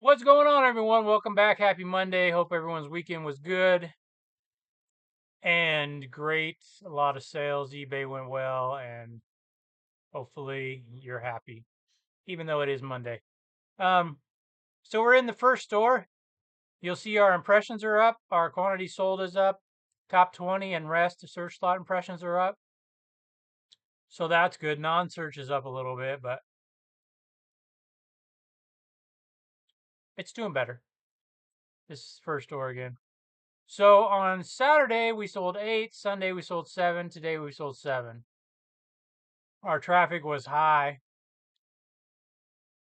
What's going on, everyone? Welcome back. Happy Monday. Hope everyone's weekend was good and great. A lot of sales. eBay went well, and hopefully you're happy, even though it is Monday. Um, so we're in the first store. You'll see our impressions are up. Our quantity sold is up. Top 20 and rest of search slot impressions are up. So that's good. Non-search is up a little bit, but it's doing better. This first store again. So on Saturday we sold 8, Sunday we sold 7, today we sold 7. Our traffic was high.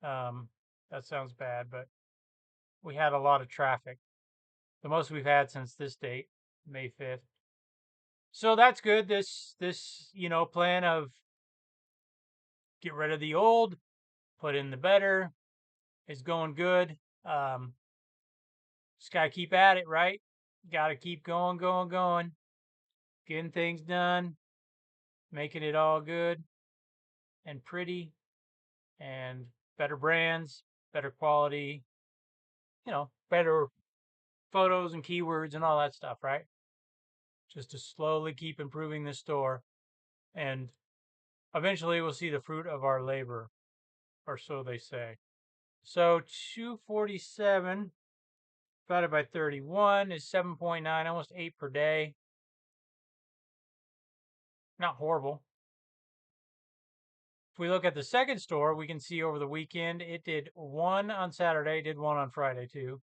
That sounds bad, but we had a lot of traffic. The most we've had since this date, May 5th. So that's good. This plan of get rid of the old, put in the better is going good. Just gotta keep at it, right? Gotta keep going, getting things done, making it all good and pretty and better brands, better quality, better photos and keywords and all that stuff, right? Just to slowly keep improving this store. And eventually we'll see the fruit of our labor, or so they say. So 247 divided by 31 is 7.9, almost 8 per day. Not horrible. If we look at the second store, we can see over the weekend it did 1 on Saturday, did 1 on Friday too,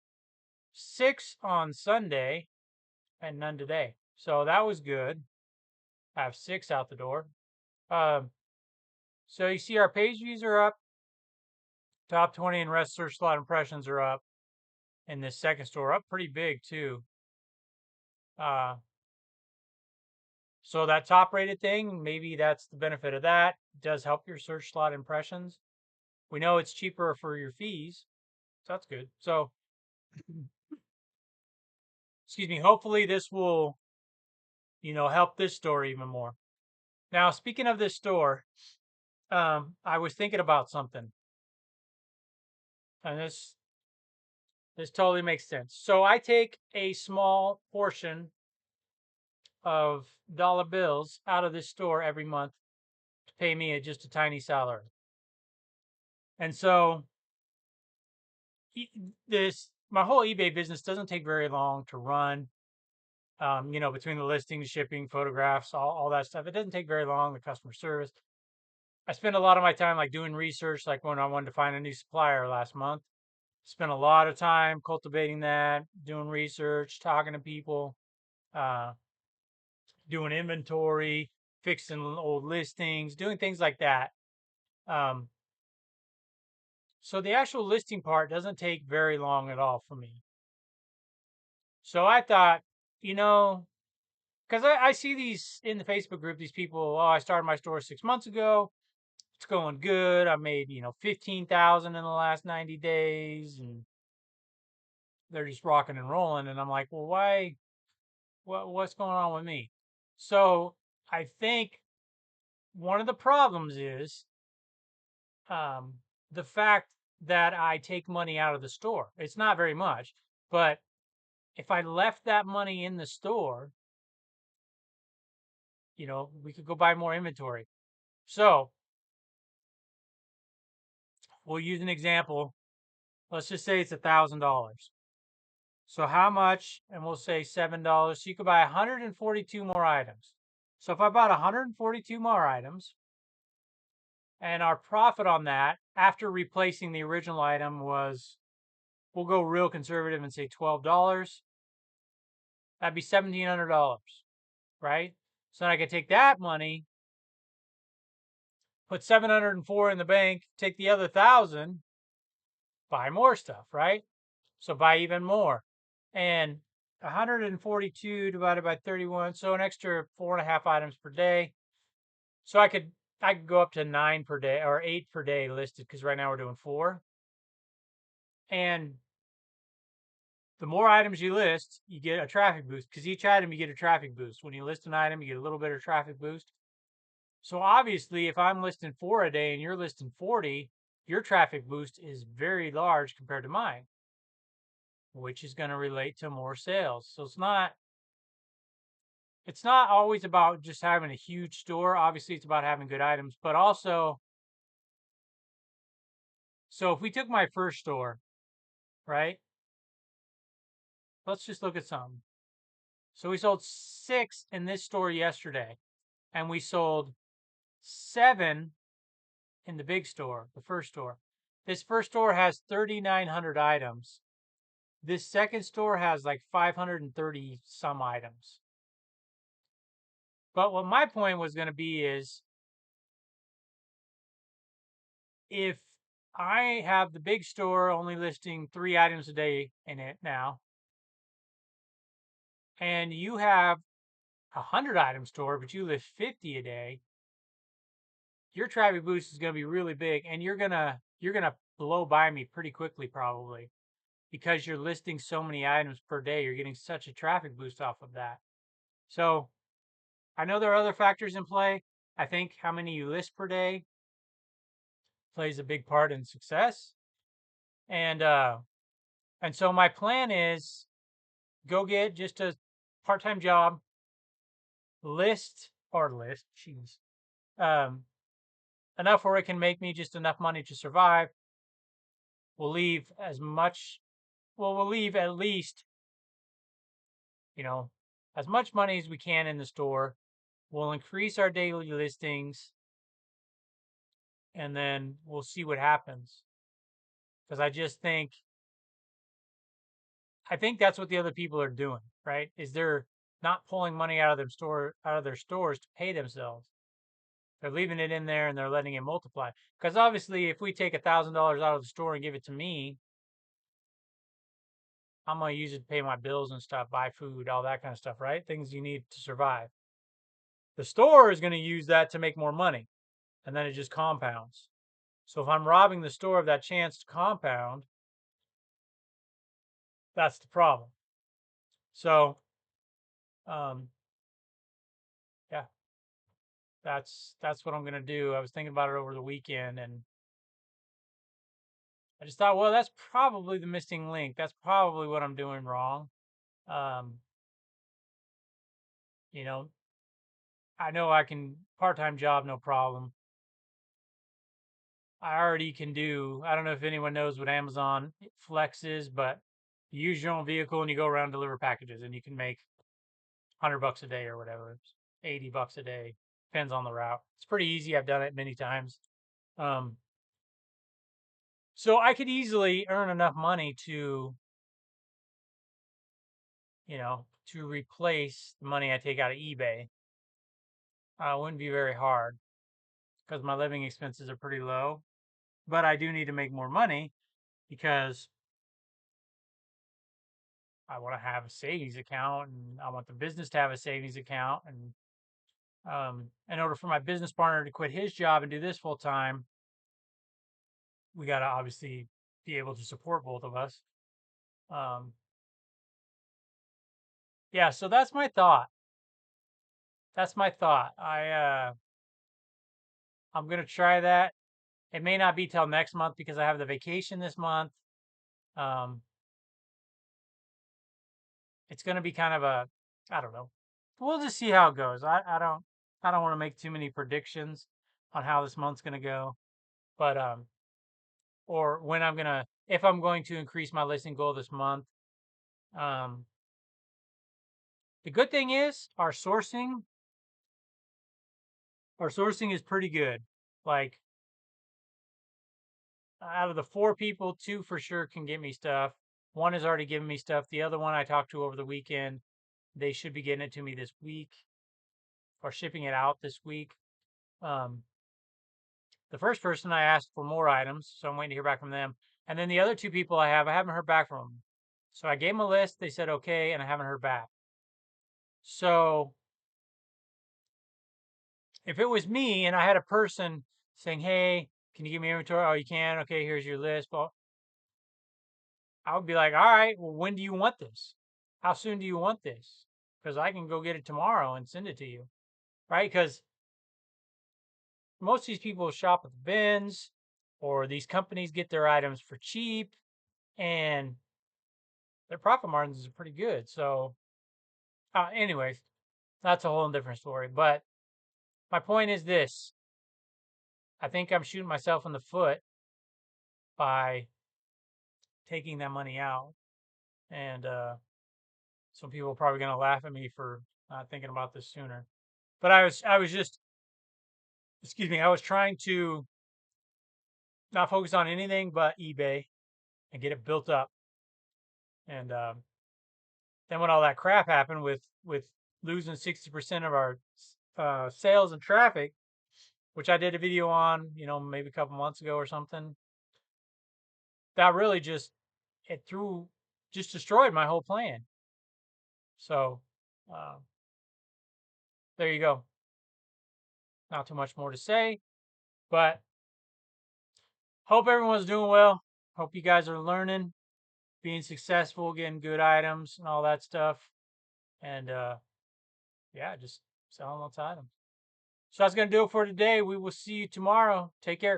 6 on Sunday, and none today. So that was good. I have 6 out the door. So you see our page views are up. Top 20 and rest search slot impressions are up. And this second store up pretty big too. So that top rated thing, maybe that's the benefit of that. It does help your search slot impressions. We know it's cheaper for your fees. So that's good. So, excuse me, hopefully this will, help this store even more. Now, speaking of this store, I was thinking about something. And this totally makes sense. So I take a small portion of dollar bills out of this store every month to pay me just a tiny salary. And so my whole eBay business doesn't take very long to run. Between the listing, shipping, photographs, all that stuff, it doesn't take very long. The customer service. I spend a lot of my time like doing research, like when I wanted to find a new supplier last month. Spent a lot of time cultivating that, doing research, talking to people, uh, doing inventory, fixing old listings, doing things like that. Um, so the actual listing part doesn't take very long at all for me. So I thought, because I see these in the Facebook group, these people, oh, I started my store 6 months ago. It's going good. I made, 15,000 in the last 90 days, and they're just rocking and rolling. And I'm like, well, why? What's going on with me? So I think one of the problems is the fact that I take money out of the store. It's not very much, but if I left that money in the store, we could go buy more inventory. So we'll use an example. Let's just say it's $1,000. So how much? And we'll say $7. So you could buy 142 more items. So if I bought 142 more items, and our profit on that after replacing the original item was, we'll go real conservative and say $12. That'd be $1,700, right? So then I could take that money, put 704 in the bank, take the other 1,000, buy more stuff, right? So buy even more. And 142 divided by 31, so an extra 4.5 items per day. So I could go up to 9 per day or 8 per day listed, because right now we're doing 4. And the more items you list, you get a traffic boost, because each item you get a traffic boost. When you list an item, you get a little bit of traffic boost. So obviously, if I'm listing 4 a day and you're listing 40, your traffic boost is very large compared to mine. which is going to relate to more sales. So it's not always about just having a huge store. Obviously, it's about having good items, but also, so if we took my first store, right? Let's just look at something. So we sold 6 in this store yesterday, and we sold 7 in the big store, the first store. This first store has 3,900 items. This second store has like 530 some items. But what my point was going to be is, if I have the big store only listing 3 items a day in it now, and you have 100 item store, but you list 50 a day, your traffic boost is going to be really big, and you're gonna blow by me pretty quickly probably, because you're listing so many items per day. You're getting such a traffic boost off of that. So I know there are other factors in play. I think how many you list per day plays a big part in success. And so my plan is go get just a part-time job, jeez, um, enough where it can make me just enough money to survive. We'll leave as much, well, we'll leave at least, you know, as much money as we can in the store. We'll increase our daily listings, and then we'll see what happens. Because I think that's what the other people are doing, right? Is they're not pulling money out of their stores to pay themselves. They're leaving it in there and they're letting it multiply. Because obviously, if we take $1,000 out of the store and give it to me, I'm gonna use it to pay my bills and stuff, buy food, all that kind of stuff, right? Things you need to survive. The store is gonna use that to make more money, and then it just compounds. So if I'm robbing the store of that chance to compound, that's the problem. So, um, yeah, that's what I'm gonna do. I was thinking about it over the weekend, and I just thought, well, that's probably the missing link. That's probably what I'm doing wrong. Um, you know, I know I can part-time job, no problem. I already can do, I don't know if anyone knows what Amazon Flex is, but you use your own vehicle and you go around and deliver packages, and you can make $100 a day or whatever. It's $80 a day. Depends on the route. It's pretty easy. I've done it many times. Um, so I could easily earn enough money to replace the money I take out of eBay. It wouldn't be very hard because my living expenses are pretty low, but I do need to make more money because I want to have a savings account, and I want the business to have a savings account. And in order for my business partner to quit his job and do this full time, we got to obviously be able to support both of us. Um, yeah, so that's my thought. That's my thought. I'm gonna try that. It may not be till next month because I have the vacation this month. Um, it's gonna be kind of I don't know. We'll just see how it goes. I don't want to make too many predictions on how this month's gonna go, but or when if I'm going to increase my listing goal this month. Um, the good thing is our sourcing is pretty good. Like, out of the 4 people, 2 for sure can get me stuff. One has already given me stuff. The other one I talked to over the weekend, they should be getting it to me this week or shipping it out this week. Um, the first person I asked for more items, so I'm waiting to hear back from them. And then the other 2 people I haven't heard back from them. So I gave them a list. They said okay, and I haven't heard back. So if it was me and I had a person saying, "Hey, can you give me inventory?" "Oh, you can. Okay, here's your list." Well, I would be like, "All right, well, when do you want this? How soon do you want this? Because I can go get it tomorrow and send it to you." Right? Because most of these people shop at the bins, or these companies get their items for cheap, and their profit margins are pretty good. So, anyways, that's a whole different story. But my point is this: I think I'm shooting myself in the foot by taking that money out, and some people are probably going to laugh at me for not thinking about this sooner. But I was just, excuse me, I was trying to not focus on anything but eBay and get it built up. And then when all that crap happened with losing 60% of our sales and traffic, which I did a video on, maybe a couple months ago or something, that really it threw, just destroyed my whole plan. So uh, there you go. Not too much more to say, but hope everyone's doing well. Hope you guys are learning, being successful, getting good items and all that stuff. And yeah, just selling lots of items. So that's going to do it for today. We will see you tomorrow. Take care.